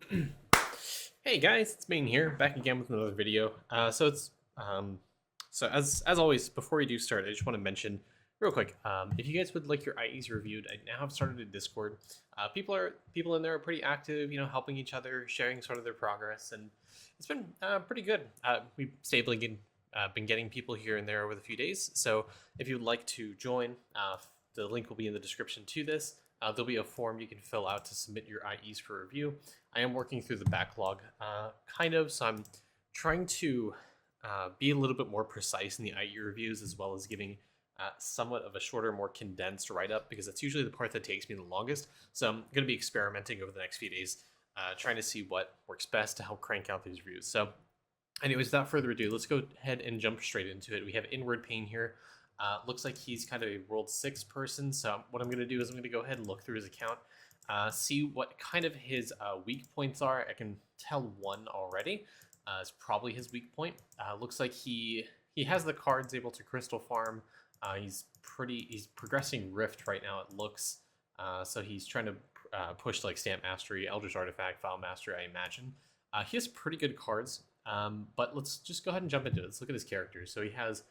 Hey guys, it's Main here, back again with another video. So as always, before we do start, I just want to mention real quick, if you guys would like your IEs reviewed, I now have started a Discord. People in there are pretty active, helping each other, sharing sort of their progress, and it's been pretty good. We've stably been getting people here and there over the few days. So if you'd like to join, the link will be in the description to this. There'll be a form you can fill out to submit your IEs for review. I am working through the backlog, so I'm trying to be a little bit more precise in the IE reviews, as well as giving somewhat of a shorter, more condensed write up, because that's usually the part that takes me the longest. So I'm going to be experimenting over the next few days, trying to see what works best to help crank out these reviews. So, anyways, without further ado, let's go ahead and jump straight into it. We have InwardPain here. Looks like he's kind of a World 6 person, so what I'm going to do is I'm going to go ahead and look through his account, see what kind of his weak points are. I can tell one already. It's probably his weak point. Looks like he has the cards able to crystal farm. He's progressing Rift right now, it looks. So he's trying to push like Stamp Mastery, Eldritch Artifact, File Mastery, I imagine. He has pretty good cards, but let's just go ahead and jump into it. Let's look at his characters. So he has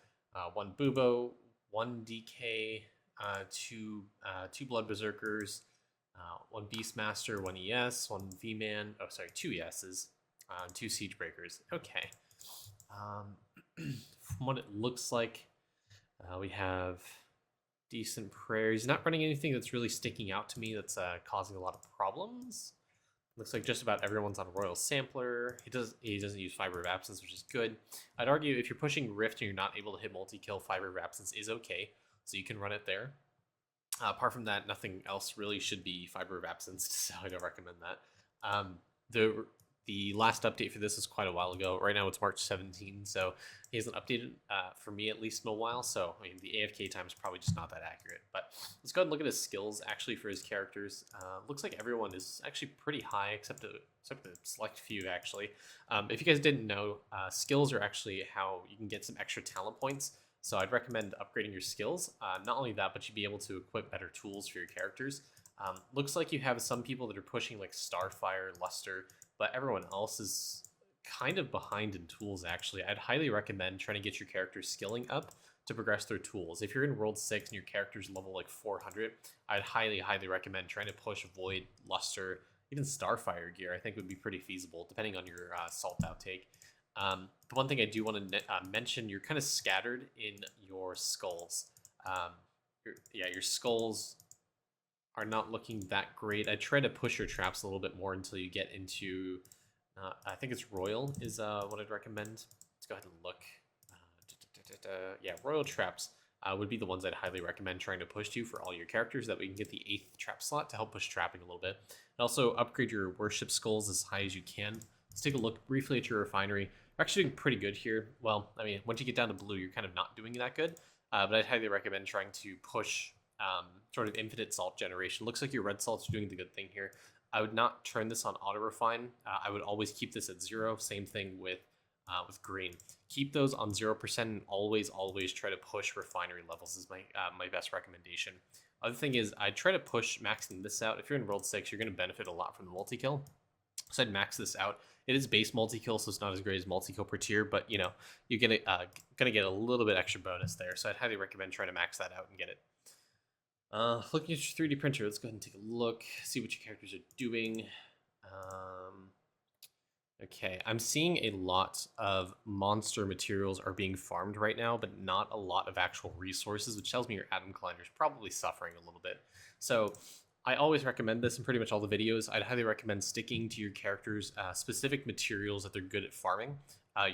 one Bubo, one DK, two Blood Berserkers, one Beastmaster, one ES, one V-Man. Oh, sorry, two ESs, two Siege Breakers. Okay. From what it looks like, we have decent prayers. He's not running anything that's really sticking out to me that's causing a lot of problems. Looks like just about everyone's on Royal Sampler. He doesn't use Fiber of Absence, which is good. I'd argue if you're pushing Rift and you're not able to hit multi-kill, Fiber of Absence is okay, so you can run it there. Apart from that, nothing else really should be Fiber of Absence, so I don't recommend that. The last update for this is quite a while ago. Right now it's March 17, so he hasn't updated, for me at least, in a while. So I mean, the AFK time is probably just not that accurate. But let's go ahead and look at his skills actually for his characters. Looks like everyone is actually pretty high, except a select few actually. If you guys didn't know, skills are actually how you can get some extra talent points. So I'd recommend upgrading your skills. Not only that, but you'd be able to equip better tools for your characters. Looks like you have some people that are pushing like Starfire, Luster, but everyone else is kind of behind in tools, actually. I'd highly recommend trying to get your character's skilling up to progress their tools. If you're in World 6 and your character's level like 400, I'd highly recommend trying to push Void, Luster, even Starfire gear. I think would be pretty feasible, depending on your salt outtake. The one thing I do want to mention, you're kind of scattered in your skulls. Your skulls are not looking that great. I try to push your traps a little bit more until you get into, I think it's Royal is what I'd recommend. Let's go ahead and look. Yeah, Royal traps would be the ones I'd highly recommend trying to push to for all your characters. That way you can get the 8th trap slot to help push trapping a little bit. And also upgrade your worship skulls as high as you can. Let's take a look briefly at your refinery. You're actually doing pretty good here. Well, I mean, once you get down to blue, you're kind of not doing that good. But I'd highly recommend trying to push sort of infinite salt generation. Looks like your red salt's doing the good thing here. I would not turn this on auto refine. I would always keep this at 0. Same thing with green. Keep those on 0% and always try to push refinery levels is my best recommendation. Other thing is I try to push maxing this out. If you're in World 6, you're going to benefit a lot from the multi-kill. So I'd max this out. It is base multi-kill, so it's not as great as multi-kill per tier, but you're gonna get a little bit extra bonus there. So I'd highly recommend trying to max that out and get it. Looking at your 3D printer, let's go ahead and take a look, see what your characters are doing. Okay, I'm seeing a lot of monster materials are being farmed right now, but not a lot of actual resources, which tells me your Atom Collider is probably suffering a little bit. So I always recommend this in pretty much all the videos. I'd highly recommend sticking to your characters' specific materials that they're good at farming.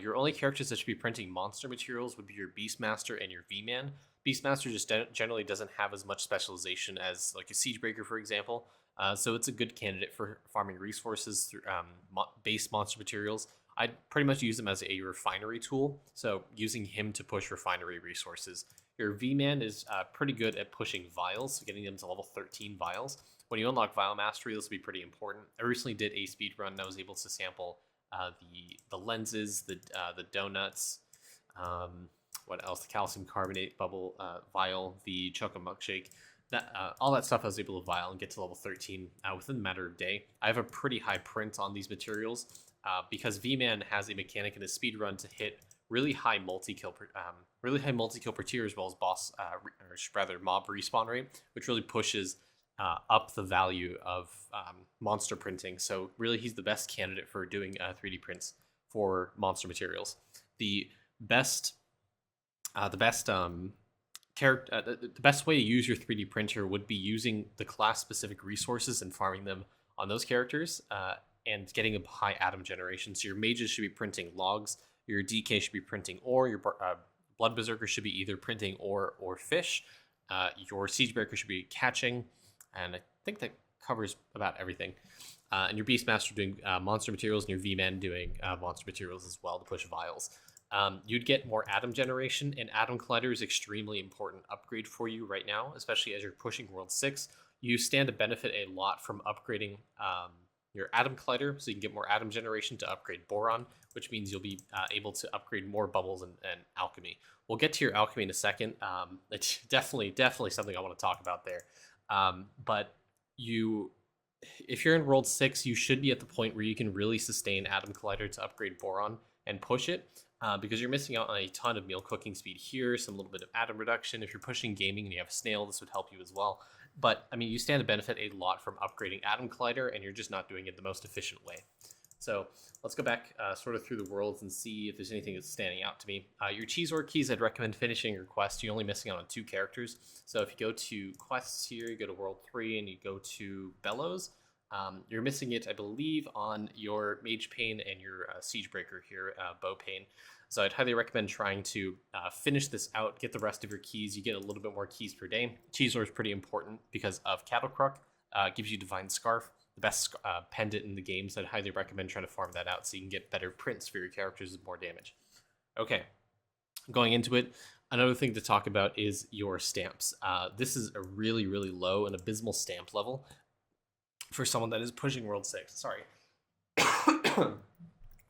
Your only characters that should be printing monster materials would be your Beastmaster and your V-Man. Beastmaster just generally doesn't have as much specialization as like a Siegebreaker, for example. So it's a good candidate for farming resources through base monster materials. I'd pretty much use him as a refinery tool, so using him to push refinery resources. Your V-Man is pretty good at pushing vials, so getting them to level 13 vials. When you unlock Vial Mastery, this will be pretty important. I recently did a speed run and I was able to sample the lenses, the donuts, what else? The calcium carbonate bubble vial, the Choco Milkshake. that all that stuff I was able to vial and get to level 13 within a matter of day. I have a pretty high print on these materials because V-Man has a mechanic in his speed run to hit really high multi-kill per tier, as well as or rather mob respawn rate, which really pushes up the value of monster printing. So really, he's the best candidate for doing 3D prints for monster materials. The best the best way to use your 3D printer would be using the class specific resources and farming them on those characters and getting a high atom generation. So your mages should be printing logs, your DK should be printing ore, your blood berserker should be either printing ore or fish, your siege breaker should be catching, and I think that covers about everything. And your beastmaster doing monster materials, and your V-Man doing monster materials as well to push vials. You'd get more atom generation, and Atom Collider is extremely important upgrade for you right now, especially as you're pushing World 6. You stand to benefit a lot from upgrading your Atom Collider, so you can get more atom generation to upgrade Boron, which means you'll be able to upgrade more bubbles and Alchemy. We'll get to your Alchemy in a second. It's definitely something I want to talk about there. But if you're in World 6, you should be at the point where you can really sustain Atom Collider to upgrade Boron and push it. Because you're missing out on a ton of meal cooking speed here, some little bit of atom reduction. If you're pushing gaming and you have a snail, this would help you as well. But, I mean, you stand to benefit a lot from upgrading Atom Collider, and you're just not doing it the most efficient way. So let's go back sort of through the worlds and see if there's anything that's standing out to me. Your Cheeseorg keys, I'd recommend finishing your quest. You're only missing out on 2 characters. So if you go to quests here, you go to World 3, and you go to Bellows, you're missing it, I believe, on your Mage Pain and your Siege Breaker here, Bow Pain. So I'd highly recommend trying to finish this out, get the rest of your keys. You get a little bit more keys per day. Cheeseorg is pretty important because of Cattle Crook. Gives you Divine Scarf, the best pendant in the game. So I'd highly recommend trying to farm that out so you can get better prints for your characters with more damage. Okay, going into it, another thing to talk about is your stamps. This is a really, really low and abysmal stamp level for someone that is pushing World 6. Sorry.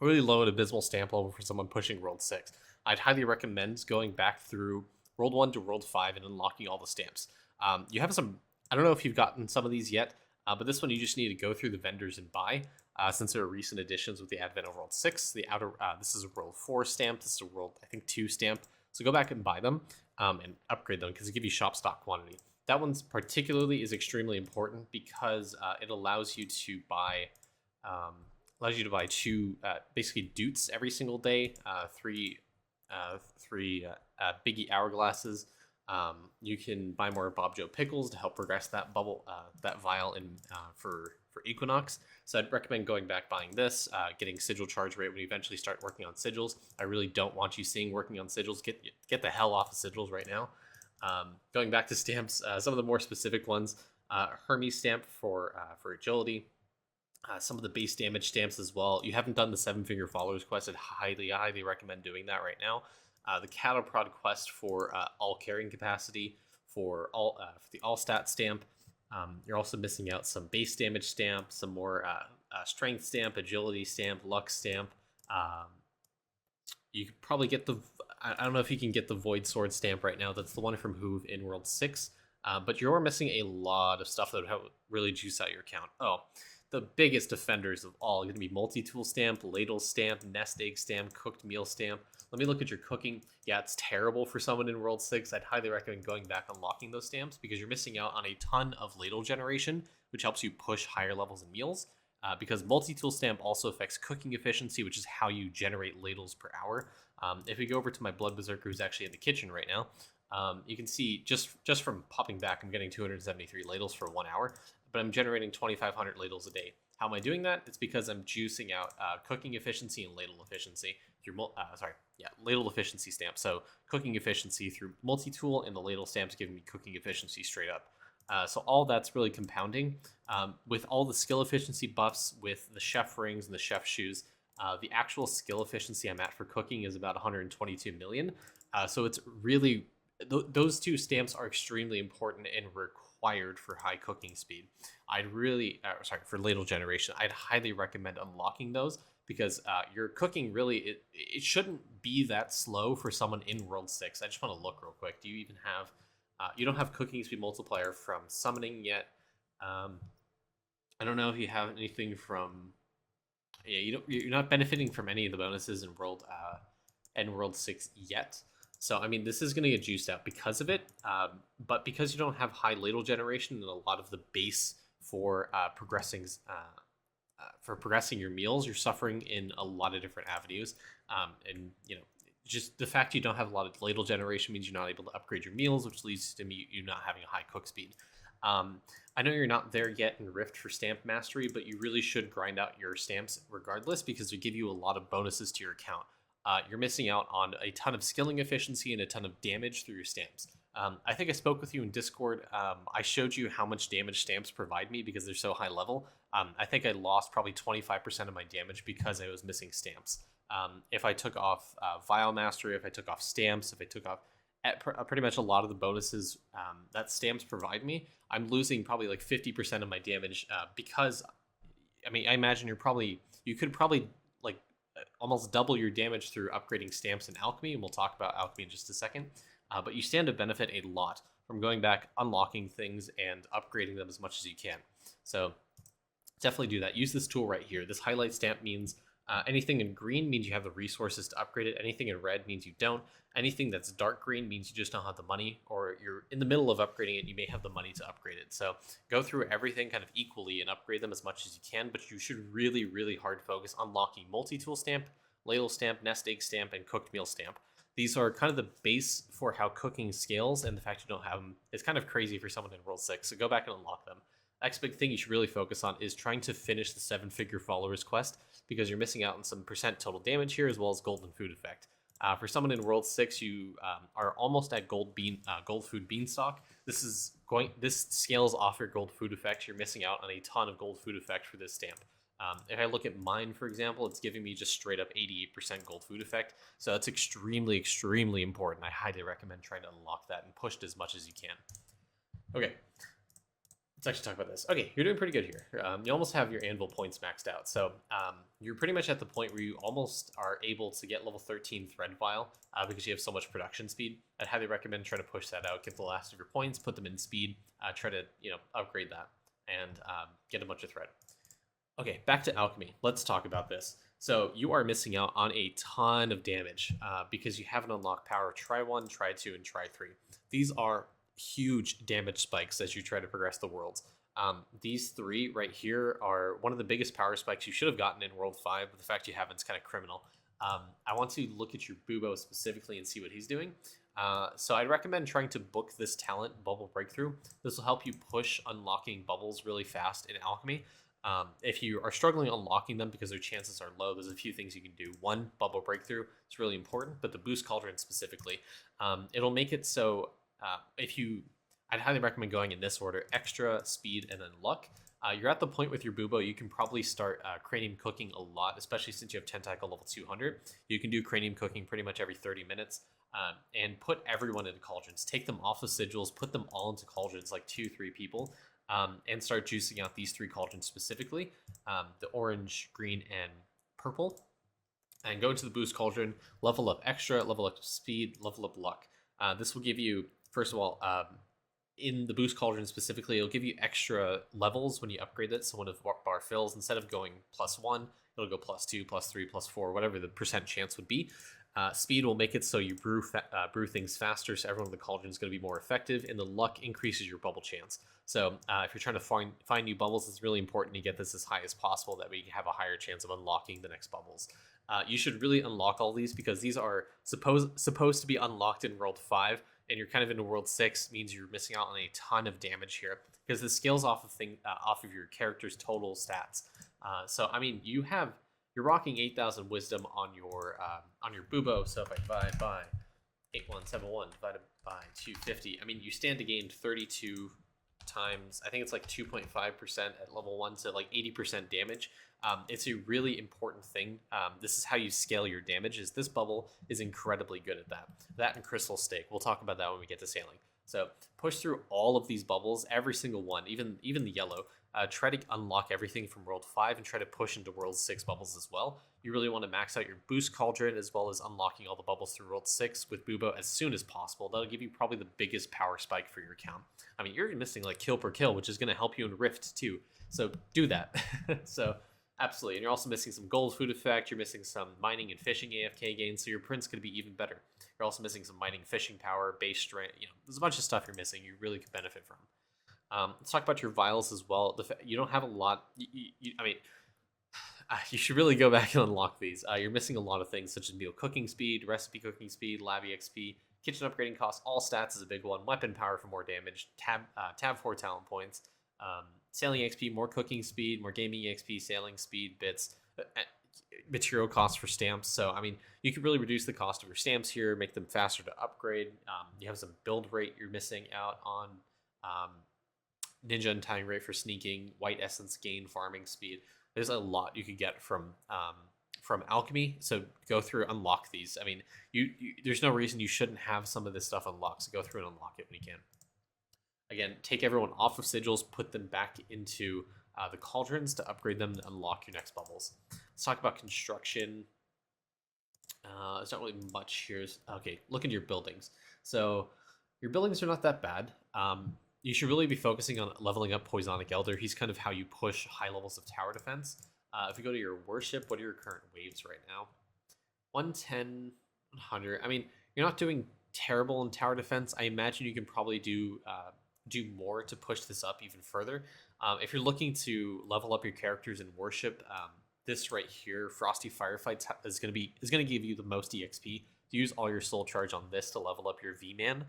Really low and abysmal stamp level for someone pushing World 6. I'd highly recommend going back through World 1 to World 5 and unlocking all the stamps. You have some, I don't know if you've gotten some of these yet, but this one you just need to go through the vendors and buy, since there are recent additions with the advent of World 6. This is a World 4 stamp, this is a World, I think, 2 stamp. So go back and buy them and upgrade them because they give you shop stock quantity. That one's particularly is extremely important because it allows you to buy 2 basically dutes every single day, 3 Biggie Hourglasses. You can buy more Bob Joe Pickles to help progress that that vial in for Equinox. So I'd recommend going back buying this, getting sigil charge rate when you eventually start working on sigils. I really don't want you seeing working on sigils. Get the hell off of sigils right now. Going back to stamps, some of the more specific ones, Hermes stamp for agility. Some of the base damage stamps as well. You haven't done the 7-figure followers quest. I'd highly recommend doing that right now. The cattle prod quest for all carrying capacity, for the all stat stamp. You're also missing out some base damage stamp, some more strength stamp, agility stamp, luck stamp. You could probably get I don't know if you can get the Void Sword stamp right now. That's the one from Hoove in World 6. But you're missing a lot of stuff that would really juice out your account. Oh, the biggest offenders of all are going to be multi-tool stamp, ladle stamp, nest egg stamp, cooked meal stamp. Let me look at your cooking. Yeah, it's terrible for someone in World 6. I'd highly recommend going back unlocking those stamps because you're missing out on a ton of ladle generation, which helps you push higher levels in meals. Because multi-tool stamp also affects cooking efficiency, which is how you generate ladles per hour. If we go over to my Blood Berserker, who's actually in the kitchen right now, you can see just from popping back, I'm getting 273 ladles for 1 hour, but I'm generating 2,500 ladles a day. How am I doing that? It's because I'm juicing out cooking efficiency and ladle efficiency through ladle efficiency stamp. So cooking efficiency through multi-tool, and the ladle stamps giving me cooking efficiency straight up. So all that's really compounding. With all the skill efficiency buffs, with the chef rings and the chef shoes, the actual skill efficiency I'm at for cooking is about 122 million. So it's really, those 2 stamps are extremely important and required for high cooking speed. For ladle generation, I'd highly recommend unlocking those because your cooking really, it shouldn't be that slow for someone in World 6. I just want to look real quick. Do you even have You don't have cooking speed multiplier from summoning yet. I don't know if you have anything from. Yeah, you're not benefiting from any of the bonuses in World 6 yet. So I mean, this is going to get juiced out because of it. But because you don't have high ladle generation and a lot of the base for progressing your meals, you're suffering in a lot of different avenues. And just the fact you don't have a lot of ladle generation means you're not able to upgrade your meals, which leads to you not having a high cook speed. I know you're not there yet in Rift for stamp mastery, but you really should grind out your stamps regardless because they give you a lot of bonuses to your account. You're missing out on a ton of skilling efficiency and a ton of damage through your stamps. I think I spoke with you in Discord. I showed you how much damage stamps provide me because they're so high level. I think I lost probably 25% of my damage because I was missing stamps. If I took off Vial Mastery, if I took off stamps, if I took off pretty much a lot of the bonuses that stamps provide me, I'm losing probably like 50% of my damage because, I mean, I imagine you could probably like almost double your damage through upgrading stamps in Alchemy, and we'll talk about Alchemy in just a second. But you stand to benefit a lot from going back, unlocking things, and upgrading them as much as you can. So definitely do that. Use this tool right here. This highlight stamp means anything in green means you have the resources to upgrade it. Anything in red means you don't. Anything that's dark green means you just don't have the money, or you're in the middle of upgrading it, you may have the money to upgrade it. So go through everything kind of equally and upgrade them as much as you can, but you should really, really hard focus on unlocking multi-tool stamp, ladle stamp, nest egg stamp, and cooked meal stamp. These are kind of the base for how cooking scales, and the fact you don't have them is kind of crazy for someone in World 6, so go back and unlock them. Next big thing you should really focus on is trying to finish the 7-figure followers quest, because you're missing out on some percent total damage here, as well as golden food effect. For someone in World 6, you are almost at gold food beanstalk. This scales off your gold food effect. You're missing out on a ton of gold food effect for this stamp. If I look at mine, for example, it's giving me just straight up 88% gold food effect. So that's extremely, extremely important. I highly recommend trying to unlock that and push it as much as you can. Okay. Let's actually talk about this. Okay, you're doing pretty good here. You almost have your anvil points maxed out. So you're pretty much at the point where you almost are able to get level 13 thread vial because you have so much production speed. I'd highly recommend trying to push that out, get the last of your points, put them in speed, try to upgrade that, and get a bunch of thread. Okay, back to Alchemy. Let's talk about this. So you are missing out on a ton of damage because you haven't unlocked power try 1, try 2, and try 3. These are huge damage spikes as you try to progress the worlds. These 3 right here are one of the biggest power spikes you should have gotten in World 5, but the fact you haven't is kind of criminal. I want to look at your Bubo specifically and see what he's doing. So I'd recommend trying to book this talent, Bubble Breakthrough. This will help you push unlocking bubbles really fast in Alchemy. If you are struggling unlocking them because their chances are low, there's a few things you can do. One, Bubble Breakthrough. It's really important, but the Boost Cauldron specifically. It'll make it so I'd highly recommend going in this order: extra, speed, and then luck. You're at the point with your Bubo, you can probably start cranium cooking a lot, especially since you have Tentacle level 200. You can do cranium cooking pretty much every 30 minutes and put everyone into cauldrons. Take them off of sigils, put them all into cauldrons, like 2-3 people, and start juicing out these 3 cauldrons specifically, the orange, green, and purple. And go into the Boost Cauldron, level up extra, level up speed, level up luck. This will give you, first of all, in the Boost Cauldron specifically, it'll give you extra levels when you upgrade it. So when the bar fills, instead of going +1, it'll go +2, +3, +4, whatever the percent chance would be. Speed will make it so you brew things faster, so everyone in the cauldron is going to be more effective, and the luck increases your bubble chance. So if you're trying to find new bubbles, it's really important to get this as high as possible, that way you have a higher chance of unlocking the next bubbles. You should really unlock all these because these are supposed to be unlocked in World 5, and you're kind of into World 6, means you're missing out on a ton of damage here because this scales off of your character's total stats. So I mean, you're rocking 8,000 wisdom on your Bubo. So if I divide by 8171 divided by 250, I mean, you stand to gain 32 times, I think it's like 2.5% at level 1 to like 80% damage. It's a really important thing. This is how you scale your damage. This bubble is incredibly good at that. That and Crystal Stake. We'll talk about that when we get to sailing. So push through all of these bubbles, every single one, even the yellow. Try to unlock everything from World 5 and try to push into World 6 bubbles as well. You really want to max out your boost cauldron as well as unlocking all the bubbles through World 6 with Bubo as soon as possible. That'll give you probably the biggest power spike for your account. I mean, you're missing like kill per kill, which is going to help you in Rift too. So do that. So absolutely. And you're also missing some gold food effect. You're missing some mining and fishing AFK gains. So your print's going to be even better. You're also missing some mining, fishing power, base strength. There's a bunch of stuff you're missing you really could benefit from. Let's talk about your vials as well. You don't have a lot. You should really go back and unlock these. You're missing a lot of things such as meal cooking speed, recipe cooking speed, lab EXP, kitchen upgrading costs. All stats is a big one. Weapon power for more damage. Tab 4 talent points. Sailing EXP, more cooking speed, more gaming EXP, sailing speed, bits, material costs for stamps. So, I mean, you could really reduce the cost of your stamps here, make them faster to upgrade. You have some build rate you're missing out on. Ninja untying rate for sneaking, white essence gain, farming speed. There's a lot you could get from Alchemy. So go through, unlock these. I mean, there's no reason you shouldn't have some of this stuff unlocked. So go through and unlock it when you can. Again, take everyone off of sigils, put them back into the cauldrons to upgrade them to unlock your next bubbles. Let's talk about construction. There's not really much here. Okay, look into your buildings. So your buildings are not that bad. You should really be focusing on leveling up Poisonic Elder. He's kind of how you push high levels of tower defense. If you go to your worship, what are your current waves right now? 110, 100. I mean, you're not doing terrible in tower defense. I imagine you can probably do more to push this up even further. If you're looking to level up your characters in worship, this right here, Frosty Firefights, is going to give you the most EXP. Use all your soul charge on this to level up your V-Man.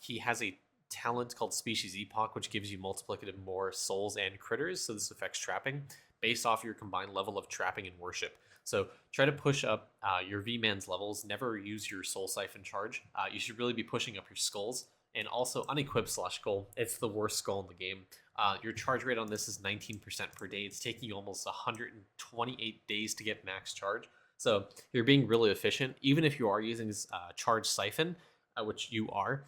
He has a talent called Species Epoch, which gives you multiplicative more souls and critters, so this affects trapping based off your combined level of trapping and worship. So try to push up your V-Man's levels. Never use your soul siphon charge. You should really be pushing up your skulls, and also unequip skull. It's the worst skull in the game. Your charge rate on this is 19% per day. It's taking you almost 128 days to get max charge. So you're being really efficient. Even if you are using charge siphon, which you are,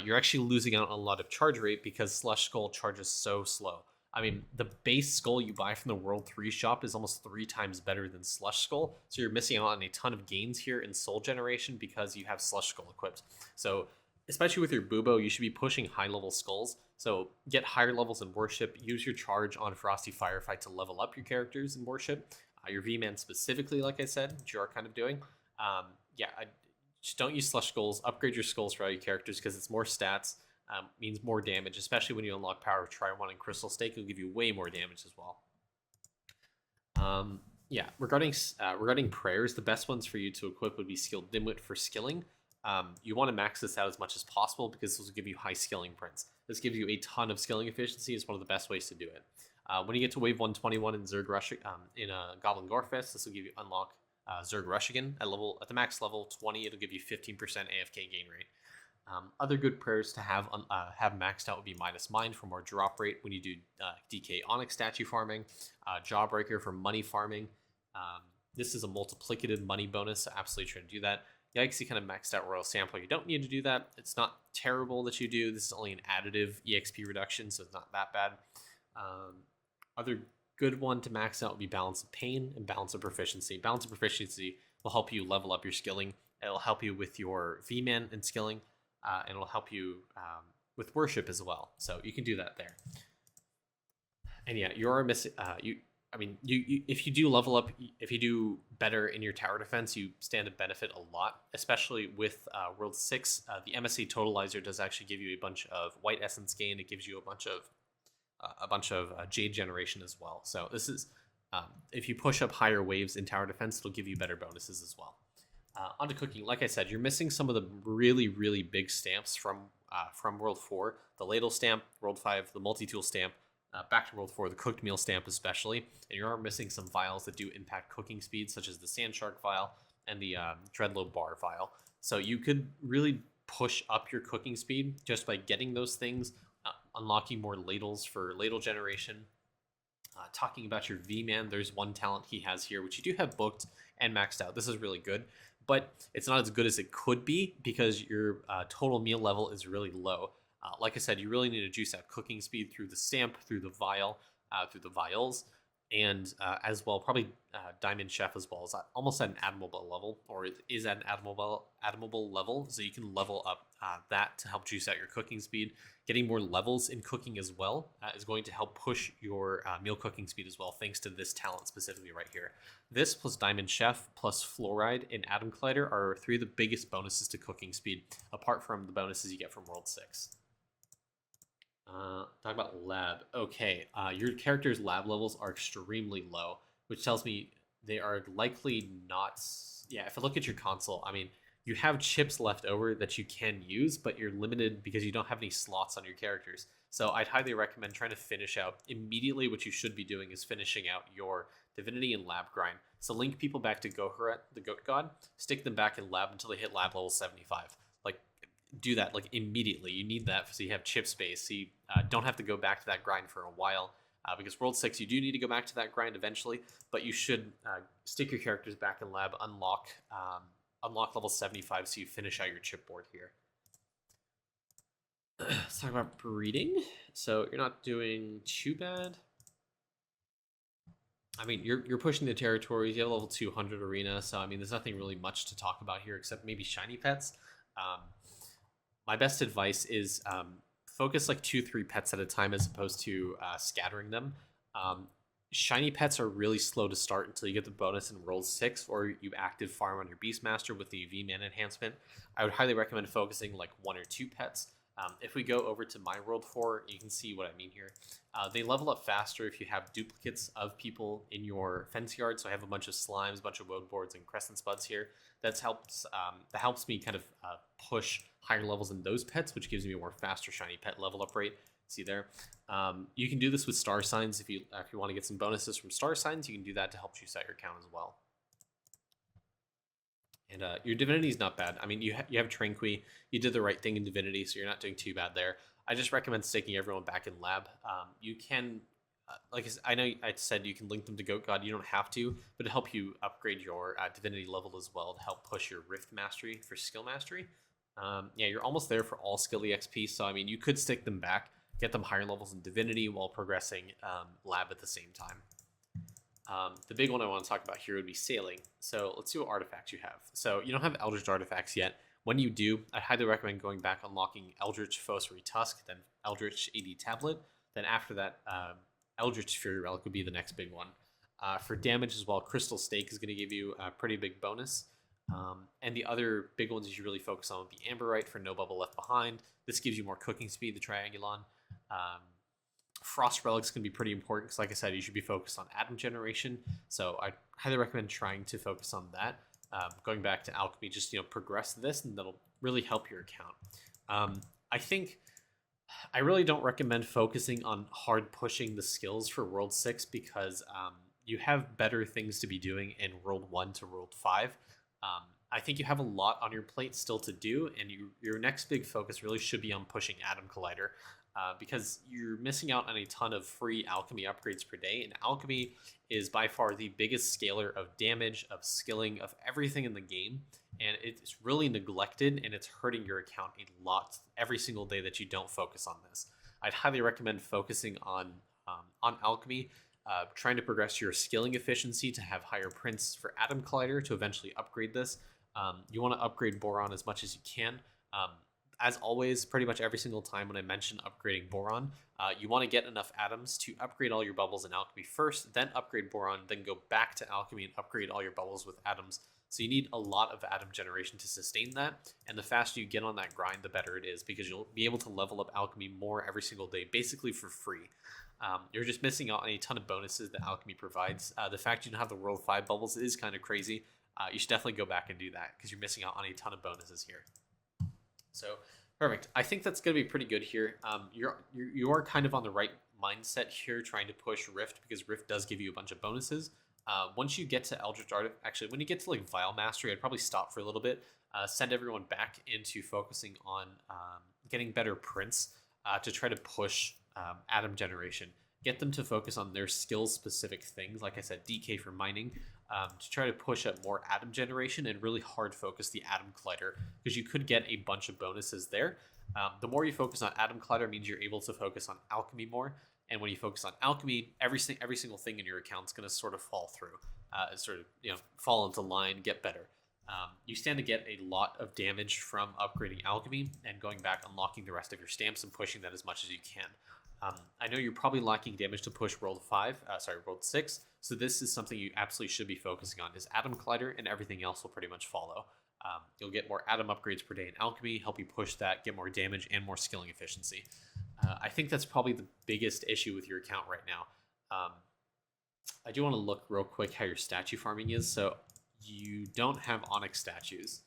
you're actually losing out on a lot of charge rate because Slush Skull charges so slow. I mean, the base skull you buy from the World 3 shop is almost 3 times better than Slush Skull, so you're missing out on a ton of gains here in soul generation because you have Slush Skull equipped. So, especially with your Bubo, you should be pushing high-level skulls, so get higher levels in worship, use your charge on Frosty Firefight to level up your characters in worship, your V-Man specifically, like I said, which you are kind of doing. Just don't use Slush Skulls. Upgrade your skulls for all your characters because it's more stats, means more damage, especially when you unlock Power of Tri-1 and Crystal Stake. It'll give you way more damage as well. Regarding prayers, the best ones for you to equip would be Skilled Dimwit for skilling. You want to max this out as much as possible because this will give you high skilling prints. This gives you a ton of skilling efficiency. It's one of the best ways to do it. When you get to wave 121 in Zerg Rush in Goblin Gorefest, this will give you unlock Zerg Rush again at the max level 20. It'll give you 15% AFK gain rate. Other good prayers to have maxed out would be Midas Mind for more drop rate when you do DK Onyx statue farming, Jawbreaker for money farming. This is a multiplicative money bonus, so absolutely try to do that. Yikes, you kind of maxed out Royal Sampler. You don't need to do that. It's not terrible that you do. This is only an additive EXP reduction, so it's not that bad. Other good one to max out would be Balance of Pain and Balance of Proficiency. Balance of Proficiency will help you level up your skilling. It'll help you with your V-Man and skilling, and it'll help you with worship as well. So you can do that there. And yeah, you are missing. If you do level up, if you do better in your tower defense, you stand to benefit a lot, especially with World 6. The MSC Totalizer does actually give you a bunch of white essence gain. It gives you a bunch of jade generation as well. So this is, if you push up higher waves in tower defense, it'll give you better bonuses as well. Onto cooking, like I said, you're missing some of the really, really big stamps from World 4. The ladle stamp, World 5, the multi-tool stamp, back to World 4, the cooked meal stamp especially, and you are missing some vials that do impact cooking speed, such as the Sand Shark vial and the Dreadlow Bar vial. So you could really push up your cooking speed just by getting those things, unlocking more ladles for ladle generation. Talking about your V-Man, there's one talent he has here, which you do have booked and maxed out. This is really good, but it's not as good as it could be because your total meal level is really low. Like I said, you really need to juice out cooking speed through the stamp, through the vial, through the vials, and as well, probably Diamond Chef as well is almost at an admirable level, or it is at an admirable level. So you can level up that to help juice out your cooking speed. Getting more levels in cooking as well is going to help push your meal cooking speed as well, thanks to this talent specifically right here. This plus Diamond Chef plus Fluoride and Atom Collider are 3 of the biggest bonuses to cooking speed, apart from the bonuses you get from World 6. Talk about lab. Okay, your character's lab levels are extremely low, which tells me they are likely not. Yeah, if I look at your console, I mean, you have chips left over that you can use, but you're limited because you don't have any slots on your characters. So I'd highly recommend trying to finish out immediately. What you should be doing is finishing out your divinity and lab grind. So link people back to Goharet, the goat god, stick them back in lab until they hit lab level 75. Like, do that like immediately. You need that so you have chip space. So you don't have to go back to that grind for a while. Because World 6, you do need to go back to that grind eventually, but you should stick your characters back in lab, unlock level 75 so you finish out your chipboard here. Let's talk about breeding. So you're not doing too bad. I mean, you're pushing the territories. You have level 200 arena, so I mean, there's nothing really much to talk about here except maybe shiny pets. My best advice is focus like 2-3 pets at a time as opposed to scattering them. Shiny pets are really slow to start until you get the bonus in World 6 or you active farm on your Beastmaster with the V-Man enhancement. I would highly recommend focusing like 1 or 2 pets. If we go over to my World 4, you can see what I mean here. They level up faster if you have duplicates of people in your fence yard. So I have a bunch of slimes, a bunch of woad boards, and crescent spuds here. That helps me kind of push higher levels in those pets, which gives me a more faster shiny pet level up rate. See there. You can do this with star signs if you want to get some bonuses from star signs. You can do that to help juice out your count as well. And your divinity is not bad. I mean, you have Tranqui. You did the right thing in divinity, so you're not doing too bad there. I just recommend sticking everyone back in lab. You can, like I know I said you can link them to Goat God. You don't have to, but to help you upgrade your divinity level as well to help push your Rift Mastery for skill mastery. Yeah, you're almost there for all skill EXP. So I mean, you could stick them back, get them higher levels in divinity while progressing lab at the same time. The big one I want to talk about here would be sailing. So let's see what artifacts you have. So you don't have Eldritch artifacts yet. When you do, I highly recommend going back, unlocking Eldritch Fossary Tusk, then Eldritch AD Tablet. Then after that, Eldritch Fury Relic would be the next big one. For damage as well, Crystal Stake is going to give you a pretty big bonus. And the other big ones you should really focus on would be Amberite for No Bubble Left Behind. This gives you more cooking speed, the Triangulon. Frost Relics can be pretty important because, like I said, you should be focused on atom generation. So I highly recommend trying to focus on that. Going back to Alchemy, just progress this, and that'll really help your account. I think I really don't recommend focusing on hard pushing the skills for World 6 because you have better things to be doing in World 1 to World 5. I think you have a lot on your plate still to do, and your next big focus really should be on pushing Atom Collider. Because you're missing out on a ton of free alchemy upgrades per day, and alchemy is by far the biggest scaler of damage, of skilling, of everything in the game, and it's really neglected, and it's hurting your account a lot every single day that you don't focus on this. I'd highly recommend focusing on alchemy, trying to progress your skilling efficiency to have higher prints for Atom Collider to eventually upgrade this. You want to upgrade Boron as much as you can. As always, pretty much every single time when I mention upgrading Boron, you want to get enough atoms to upgrade all your bubbles in Alchemy first, then upgrade Boron, then go back to Alchemy and upgrade all your bubbles with atoms. So you need a lot of atom generation to sustain that, and the faster you get on that grind, the better it is, because you'll be able to level up Alchemy more every single day, basically for free. You're just missing out on a ton of bonuses that Alchemy provides. The fact you don't have the World 5 bubbles is kind of crazy. You should definitely go back and do that, because you're missing out on a ton of bonuses here. So perfect. I think that's going to be pretty good here. You are kind of on the right mindset here, trying to push Rift, because Rift does give you a bunch of bonuses. Once you get to Eldritch Art, actually, when you get to like Vial Mastery, I'd probably stop for a little bit. Send everyone back into focusing on getting better prints to try to push atom generation. Get them to focus on their skill-specific things, like I said, DK for mining, to try to push up more atom generation and really hard focus the Atom Collider, because you could get a bunch of bonuses there. The more you focus on Atom Collider means you're able to focus on Alchemy more. And when you focus on Alchemy, every single thing in your account is going to sort of fall through, sort of fall into line, get better. You stand to get a lot of damage from upgrading Alchemy and going back, unlocking the rest of your stamps and pushing that as much as you can. I know you're probably lacking damage to push World 6, so this is something you absolutely should be focusing on, is Atom Collider, and everything else will pretty much follow. You'll get more Atom upgrades per day in Alchemy, help you push that, get more damage, and more skilling efficiency. I think that's probably the biggest issue with your account right now. I do want to look real quick how your statue farming is. So you don't have Onyx statues.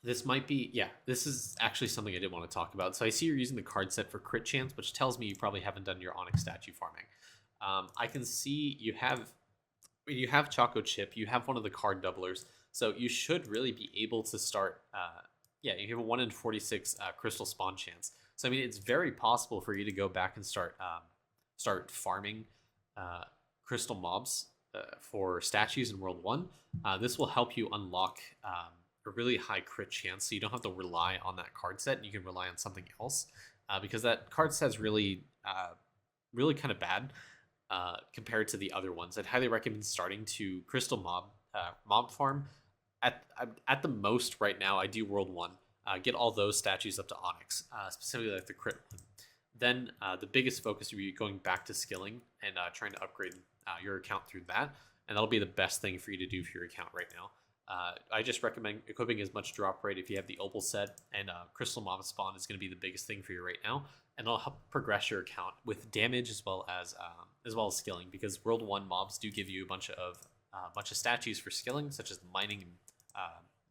This might be, yeah, this is actually something I did want to talk about. So I see you're using the card set for crit chance, which tells me you probably haven't done your Onyx statue farming. I can see you have Choco Chip, you have one of the card doublers, so you should really be able to start, yeah, you have a 1 in 46 crystal spawn chance. So I mean, it's very possible for you to go back and start farming crystal mobs for statues in World 1. This will help you unlock a really high crit chance, so you don't have to rely on that card set, and you can rely on something else, because that card set is really kind of bad compared to the other ones. I'd highly recommend starting to crystal mob farm. At the most right now, I do World 1. Get all those statues up to Onyx, specifically like the crit one. Then the biggest focus will be going back to skilling and trying to upgrade your account through that, and that'll be the best thing for you to do for your account right now. I just recommend equipping as much drop rate if you have the Opal set, and Crystal Mob Spawn is going to be the biggest thing for you right now, and it'll help progress your account with damage as well as skilling, because World 1 mobs do give you a bunch of statues for skilling, such as mining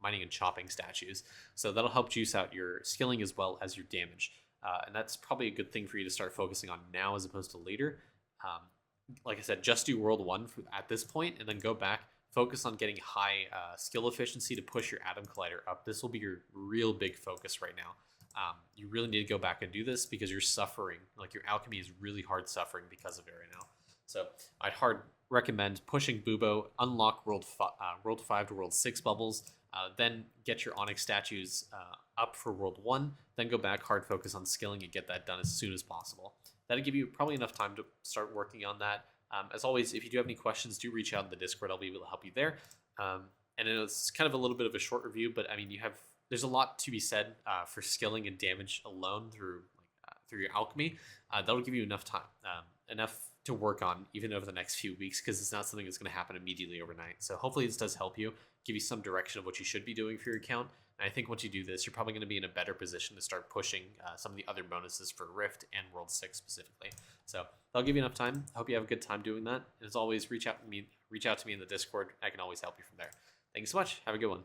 and chopping statues. So that'll help juice out your skilling as well as your damage, and that's probably a good thing for you to start focusing on now as opposed to later. Like I said, just do World 1 at this point, and then go back. Focus on getting high skill efficiency to push your Atom Collider up. This will be your real big focus right now. You really need to go back and do this because you're suffering. Like, your Alchemy is really hard suffering because of it right now. So I'd hard recommend pushing Bubo, unlock World 5 to World 6 bubbles, then get your Onyx statues up for World 1, then go back, hard focus on skilling and get that done as soon as possible. That'll give you probably enough time to start working on that. As always, if you do have any questions, do reach out in the Discord. I'll be able to help you there. And it's kind of a little bit of a short review, but I mean, there's a lot to be said for skilling and damage alone through your Alchemy. That'll give you enough time, enough to work on even over the next few weeks, because it's not something that's going to happen immediately overnight. So hopefully this does help you, give you some direction of what you should be doing for your account. And I think once you do this, you're probably going to be in a better position to start pushing some of the other bonuses for Rift and World 6 specifically. So that'll give you enough time. I hope you have a good time doing that. And as always, reach out to me in the Discord. I can always help you from there. Thanks so much. Have a good one.